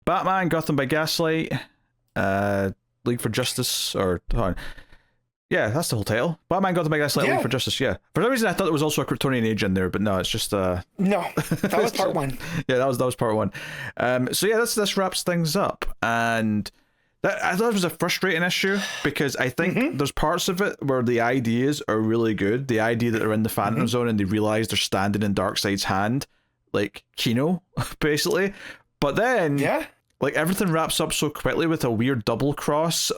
Batman, Gotham by Gaslight, League for Justice, or hold on. Yeah, that's the whole title. Batman, Gotham by Gaslight, League for Justice. Yeah, for some reason I thought there was also a Kryptonian age in there, but no, it's just no, that was part one. Yeah, that was part one. So yeah, this wraps things up, and I thought it was a frustrating issue because I think there's parts of it where the ideas are really good. The idea that they're in the Phantom Zone and they realize they're standing in Darkseid's hand, like Kino, basically. But then, like everything wraps up so quickly with a weird double cross,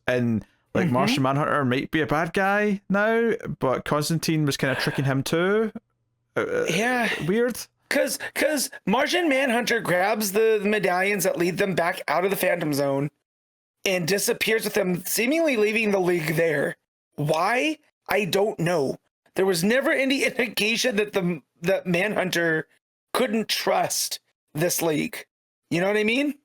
and like Martian Manhunter might be a bad guy now, but Constantine was kind of tricking him too. Weird. Because Martian Manhunter grabs the medallions that lead them back out of the Phantom Zone and disappears with them, seemingly leaving the League there. Why? I don't know. There was never any indication that Manhunter couldn't trust this League. You know what I mean?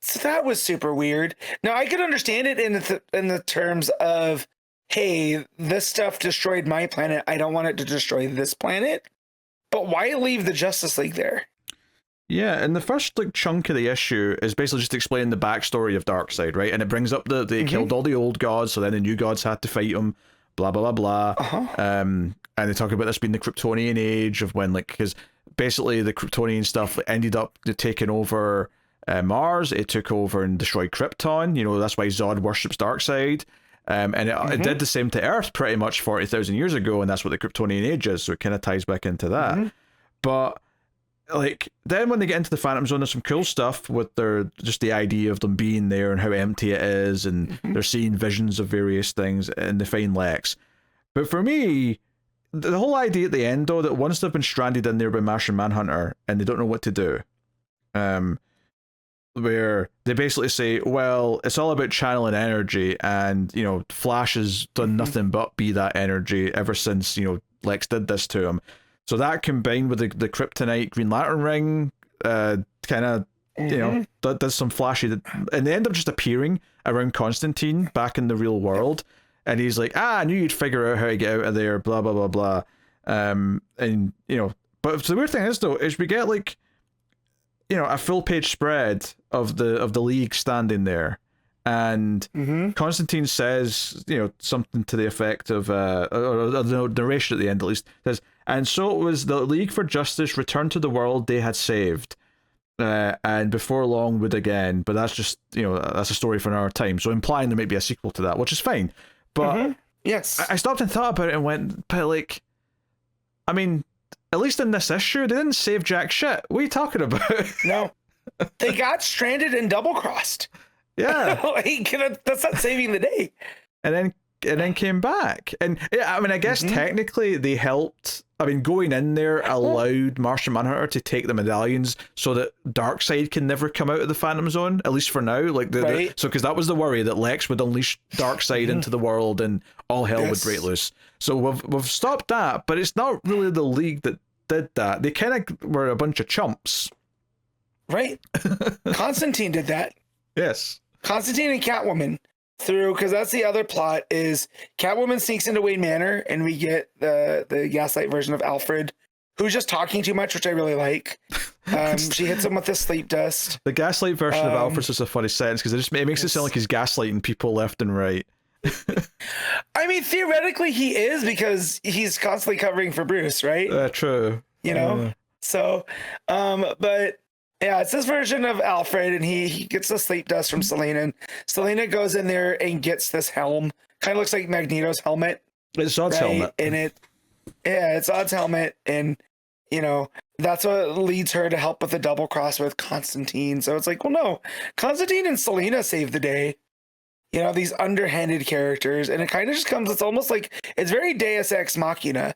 So that was super weird. Now I could understand it in the terms of, hey, this stuff destroyed my planet. I don't want it to destroy this planet. But why leave the Justice League there? Yeah, and the first like chunk of the issue is basically just explaining the backstory of Darkseid, right? And it brings up they killed all the old gods, so then the new gods had to fight him. Blah blah blah blah. And they talk about this being the Kryptonian age of when, like, because basically the Kryptonian stuff ended up taking over Mars. It took over and destroyed Krypton. You know, that's why Zod worships Darkseid. And it did the same to Earth pretty much 40,000 years ago, and that's what the Kryptonian age is, so it kind of ties back into that. But like then when they get into the Phantom Zone, there's some cool stuff with just the idea of them being there and how empty it is, and they're seeing visions of various things, and they find Lex. But for me, the whole idea at the end, though, that once they've been stranded in there by Martian Manhunter and they don't know what to do, where they basically say, well, it's all about channeling energy, and, you know, Flash has done nothing but be that energy ever since, you know, Lex did this to him. So that combined with the Kryptonite Green Lantern ring kind of, you know, does some flashy, and they end up just appearing around Constantine back in the real world, and he's like, I knew you'd figure out how to get out of there, blah, blah, blah, blah. And, you know, but the weird thing is, though, is we get, like, you know, a full page spread of the League standing there, and Constantine says, you know, something to the effect of or the narration at the end at least says, and so it was the League for Justice returned to the world they had saved, and before long would again. But that's just, you know, that's a story for another time, so implying there might be a sequel to that, which is fine. But yes, I stopped and thought about it and went, but like, I mean, at least in this issue, they didn't save jack shit. What are you talking about? No. They got stranded and double-crossed. Yeah. Like, that's not saving the day. And then came back. And, I mean, I guess technically they helped. I mean, going in there allowed Martian Manhunter to take the medallions so that Darkseid can never come out of the Phantom Zone, at least for now. Like so, because that was the worry, that Lex would unleash Darkseid into the world and all hell would break loose. So we've stopped that, but it's not really the League that did that. They kind of were a bunch of chumps. Right. Constantine did that. Yes. Constantine and Catwoman because that's the other plot, is Catwoman sneaks into Wayne Manor and we get the Gaslight version of Alfred, who's just talking too much, which I really like. She hits him with the sleep dust. The Gaslight version of Alfred's just a funny sentence because it makes it sound like he's gaslighting people left and right. I mean, theoretically he is, because he's constantly covering for Bruce, right? True. You know? So, but yeah, it's this version of Alfred, and he gets the sleep dust from Selena, and Selena goes in there and gets this helm. Kind of looks like Magneto's helmet. It's Zod's helmet. And it's Zod's helmet, and, you know, that's what leads her to help with the double cross with Constantine. So it's like, well, no, Constantine and Selena save the day. You know, these underhanded characters, and it kind of just comes, it's almost like, it's very Deus Ex Machina,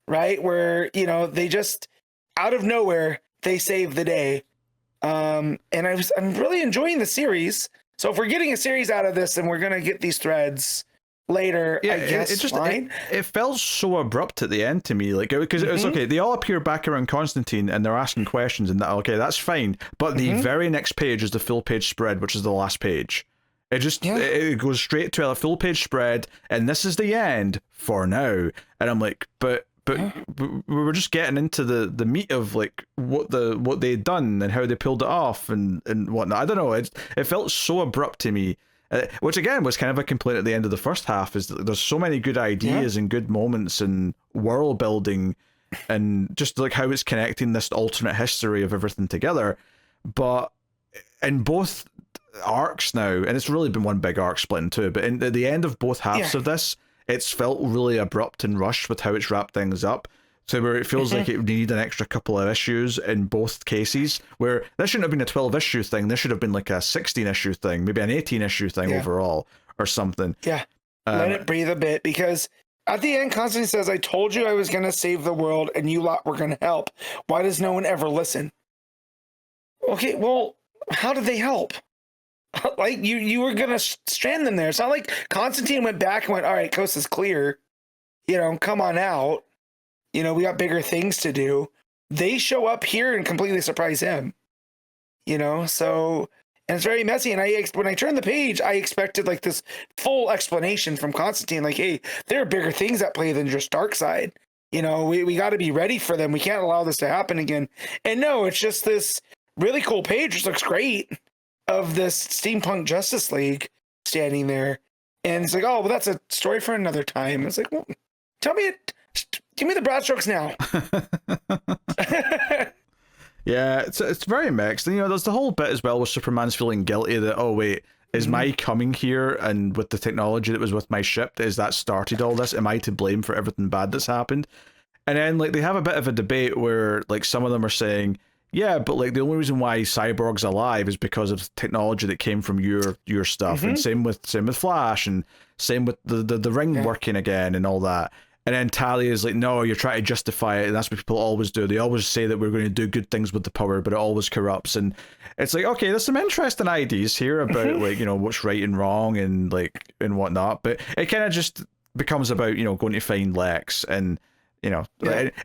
right? Where, you know, they just, out of nowhere, they save the day. And I'm really enjoying the series. So if we're getting a series out of this, then we're going to get these threads later, I guess. It felt so abrupt at the end to me, like, because it's okay, they all appear back around Constantine and they're asking questions, and that, okay, that's fine, but the very next page is the full page spread, which is the last page. It just it goes straight to a full page spread, and this is the end for now. And I'm like, but we were just getting into the meat of like what they'd done and how they pulled it off and whatnot. I don't know. It felt so abrupt to me, which again was kind of a complaint at the end of the first half. Is that there's so many good ideas and good moments and world building, and just like how it's connecting this alternate history of everything together, but in both arcs now, and it's really been one big arc split in two, but at the end of both halves of this, it's felt really abrupt and rushed with how it's wrapped things up, so where it feels like it needed an extra couple of issues in both cases, where this shouldn't have been a 12 issue thing, this should have been like a 16 issue thing, maybe an 18 issue thing overall or something. Let it breathe a bit, because at the end Constantine says, I told you I was going to save the world and you lot were going to help. Why does no one ever listen? Okay, well, how did they help? Like, you were going to strand them there. It's not like Constantine went back and went, all right, coast is clear. You know, come on out. You know, we got bigger things to do. They show up here and completely surprise him. You know, so, and it's very messy. And when I turned the page, I expected like this full explanation from Constantine. Like, hey, there are bigger things at play than just Darkseid. You know, we got to be ready for them. We can't allow this to happen again. And no, it's just this really cool page, which looks great, of this steampunk Justice League standing there. And it's like, oh, well, that's a story for another time. It's like, well, give me the broad strokes now. Yeah, it's very mixed. And, you know, there's the whole bit as well where Superman's feeling guilty that, oh, wait, is my coming here and with the technology that was with my ship, is that started all this? Am I to blame for everything bad that's happened? And then, like, they have a bit of a debate where, like, some of them are saying, yeah, but like the only reason why Cyborg's alive is because of technology that came from your stuff, and same with Flash, and same with the ring working again and all that. And then Talia is like, no, you're trying to justify it, and that's what people always do. They always say that we're going to do good things with the power, but it always corrupts. And it's like, okay, there's some interesting ideas here about like, you know, what's right and wrong and like and whatnot, but it kind of just becomes about, you know, going to find Lex and, you know,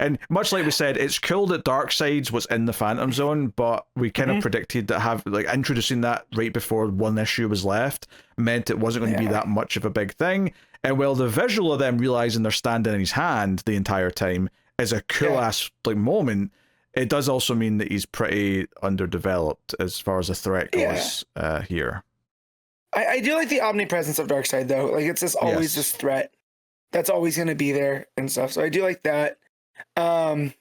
and much like we said, it's cool that Darkseid's what's in the Phantom Zone, but we kind of predicted that introducing that right before one issue was left meant it wasn't going to be that much of a big thing. And while the visual of them realizing they're standing in his hand the entire time is a cool ass like moment, it does also mean that he's pretty underdeveloped as far as a threat goes here. I do like the omnipresence of Darkseid though. Like, it's just always this threat that's always going to be there and stuff. So I do like that. And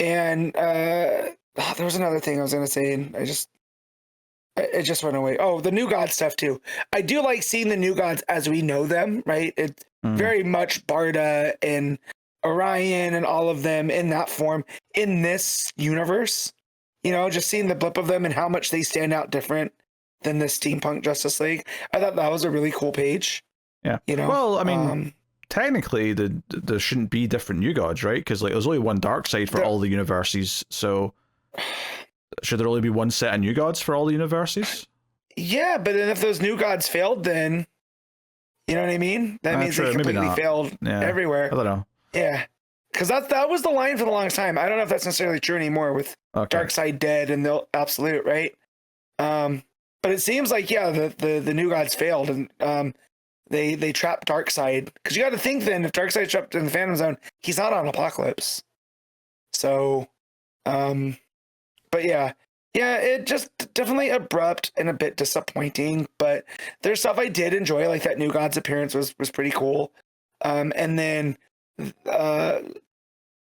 there was another thing I was going to say, and it just went away. Oh, the New God stuff too. I do like seeing the New Gods as we know them, right? It's very much Barda and Orion and all of them in that form in this universe. You know, just seeing the blip of them and how much they stand out different than the steampunk Justice League. I thought that was a really cool page. Yeah. You know, well, I mean, technically there shouldn't be different New Gods, right? Because like there's only one Darkseid for all the universes, so should there only be one set of New Gods for all the universes? Yeah, but then if those New Gods failed, then you know what I mean? That means they completely failed everywhere. I don't know. Yeah, because that was the line for the longest time. I don't know if that's necessarily true anymore with Darkseid dead and the Absolute, right? But it seems like the New Gods failed, and they trapped Darkseid, because you got to think then if Darkseid's trapped in the Phantom Zone, he's not on Apocalypse. So, but yeah, it just definitely abrupt and a bit disappointing. But there's stuff I did enjoy, like that New Gods appearance was pretty cool. And then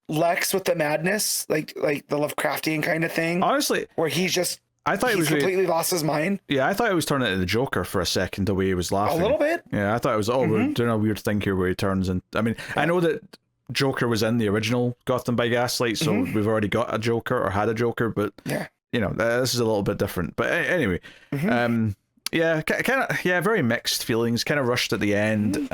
Lex with the madness, like the Lovecraftian kind of thing. Honestly, where he's completely lost his mind. Yeah, I thought it was turning into the Joker for a second, the way he was laughing. A little bit. Yeah, I thought it was, we're doing a weird thing here where he turns. And I mean, I know that Joker was in the original Gotham by Gaslight, so we've already got a Joker or had a Joker, but you know, this is a little bit different. But anyway, very mixed feelings, kind of rushed at the end.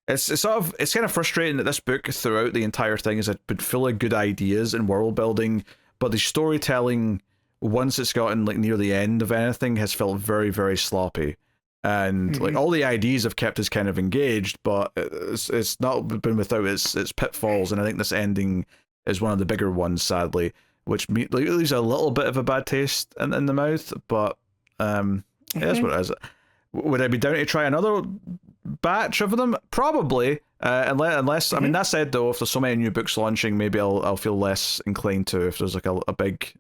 It's kind of frustrating that this book throughout the entire thing has been full of good ideas and world building, but the storytelling, once it's gotten like near the end of anything, has felt very, very sloppy. And like all the ideas have kept us kind of engaged, but it's not been without its pitfalls. And I think this ending is one of the bigger ones, sadly, which leaves a little bit of a bad taste in the mouth. But it is what it is. Would I be down to try another batch of them? Probably. Unless I mean, that said though, if there's so many new books launching, maybe I'll feel less inclined to if there's like a big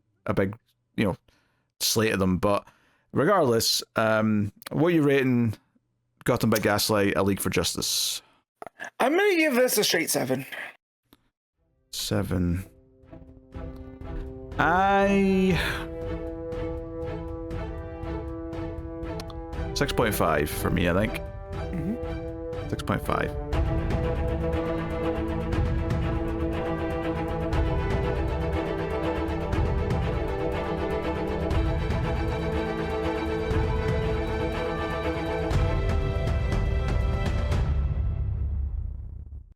slate of them. But regardless, what are you rating Gotham by Gaslight: A League for Justice? I'm gonna give this a straight 7. 7. 6.5 for me, I think. 6.5.